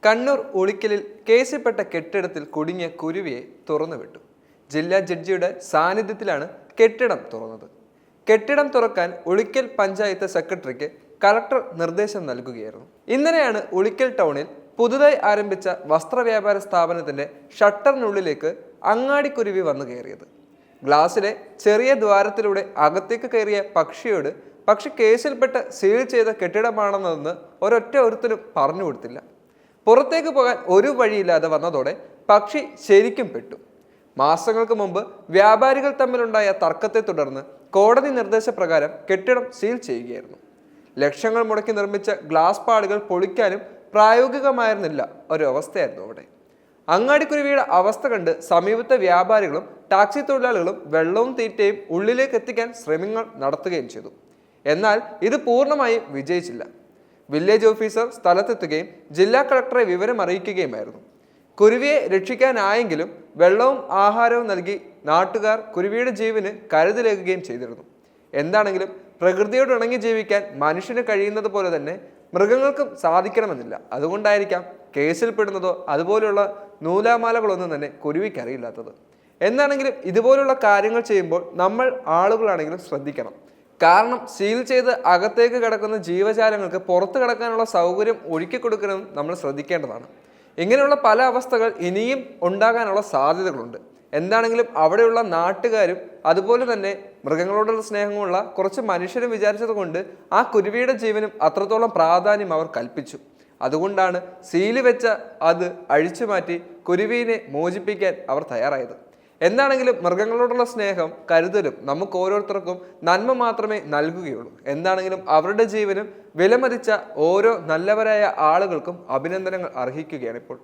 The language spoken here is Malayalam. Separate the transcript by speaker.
Speaker 1: കണ്ണൂർ ഉളിക്കലിൽ കേസിൽപ്പെട്ട കെട്ടിടത്തിൽ കുടുങ്ങിയ കുരുവിയെ തുറന്നുവിട്ടു. ജില്ലാ ജഡ്ജിയുടെ സാന്നിധ്യത്തിലാണ് കെട്ടിടം തുറന്നത്. കെട്ടിടം തുറക്കാൻ ഉളിക്കൽ പഞ്ചായത്ത് സെക്രട്ടറിക്ക് കളക്ടർ നിർദ്ദേശം നൽകുകയായിരുന്നു. ഇന്നലെയാണ് ഉളിക്കൽ ടൗണിൽ പുതുതായി ആരംഭിച്ച വസ്ത്രവ്യാപാര സ്ഥാപനത്തിന്റെ ഷട്ടറിനുള്ളിലേക്ക് അങ്ങാടിക്കുരുവി വന്നു കയറിയത്. ഗ്ലാസിലെ ചെറിയ ദ്വാരത്തിലൂടെ അകത്തേക്ക് കയറിയ പക്ഷിയോട് പക്ഷി കേസിൽപ്പെട്ട് സീൽ ചെയ്ത കെട്ടിടമാണെന്നതെന്ന് ഒരുത്തനും പറഞ്ഞു കൊടുത്തില്ല. പുറത്തേക്ക് പോകാൻ ഒരു വഴിയില്ലാതെ വന്നതോടെ പക്ഷി ശരിക്കും പെട്ടു. മാസങ്ങൾക്ക് മുമ്പ് വ്യാപാരികൾ തമ്മിലുണ്ടായ തർക്കത്തെ തുടർന്ന് കോടതി നിർദ്ദേശപ്രകാരം കെട്ടിടം സീൽ ചെയ്യുകയായിരുന്നു. ലക്ഷങ്ങൾ മുടക്കി നിർമ്മിച്ച ഗ്ലാസ് പാളികൾ പൊളിക്കാനും പ്രായോഗികമായിരുന്നില്ല ഒരവസ്ഥയായിരുന്നു അവിടെ. അങ്ങാടിക്കുരുവിയുടെ അവസ്ഥ കണ്ട് സമീപത്തെ വ്യാപാരികളും ടാക്സി തൊഴിലാളികളും വെള്ളവും തീറ്റയും ഉള്ളിലേക്ക് എത്തിക്കാൻ ശ്രമങ്ങൾ നടത്തുകയും ചെയ്തു. എന്നാൽ ഇത് പൂർണ്ണമായും വിജയിച്ചില്ല. വില്ലേജ് ഓഫീസർ സ്ഥലത്തെത്തുകയും ജില്ലാ കളക്ടറെ വിവരം അറിയിക്കുകയുമായിരുന്നു. കുരുവിയെ രക്ഷിക്കാനായെങ്കിലും വെള്ളവും ആഹാരവും നൽകി നാട്ടുകാർ കുരുവിയുടെ ജീവന് കരുതലേകുകയും ചെയ്തിരുന്നു. എന്താണെങ്കിലും പ്രകൃതിയോട് ഇണങ്ങി ജീവിക്കാൻ മനുഷ്യന് കഴിയുന്നത് പോലെ തന്നെ മൃഗങ്ങൾക്കും സാധിക്കണമെന്നില്ല. അതുകൊണ്ടായിരിക്കാം കേസിൽപ്പെടുന്നതോ അതുപോലെയുള്ള നൂലാമാലകളൊന്നും തന്നെ കുരുവിക്കറിയില്ലാത്തത്. എന്താണെങ്കിലും ഇതുപോലുള്ള കാര്യങ്ങൾ ചെയ്യുമ്പോൾ നമ്മൾ ആളുകളാണെങ്കിലും ശ്രദ്ധിക്കണം. കാരണം സീൽ ചെയ്ത് അകത്തേക്ക് കിടക്കുന്ന ജീവജാലങ്ങൾക്ക് പുറത്തു കിടക്കാനുള്ള സൗകര്യം ഒരുക്കി കൊടുക്കണം നമ്മൾ ശ്രദ്ധിക്കേണ്ടതാണ്. ഇങ്ങനെയുള്ള പല അവസ്ഥകൾ ഇനിയും ഉണ്ടാകാനുള്ള സാധ്യതകളുണ്ട്. എന്താണെങ്കിലും അവിടെയുള്ള നാട്ടുകാരും അതുപോലെ തന്നെ മൃഗങ്ങളോടുള്ള സ്നേഹമുള്ള കുറച്ച് മനുഷ്യരും വിചാരിച്ചത് കൊണ്ട് ആ കുരുവിയുടെ ജീവനും അത്രത്തോളം പ്രാധാന്യം അവർ കൽപ്പിച്ചു. അതുകൊണ്ടാണ് സീല് വെച്ച അത് അഴിച്ചു മാറ്റി കുരുവിനെ മോചിപ്പിക്കാൻ അവർ തയ്യാറായത്. എന്താണെങ്കിലും മൃഗങ്ങളോടുള്ള സ്നേഹം കരുതലും നമുക്ക് ഓരോരുത്തർക്കും നന്മ മാത്രമേ നൽകുകയുള്ളൂ. എന്താണെങ്കിലും അവരുടെ ജീവനും വിലമതിച്ച ഓരോ നല്ലവരായ ആളുകൾക്കും അഭിനന്ദനങ്ങൾ അർഹിക്കുകയാണ് ഇപ്പോൾ.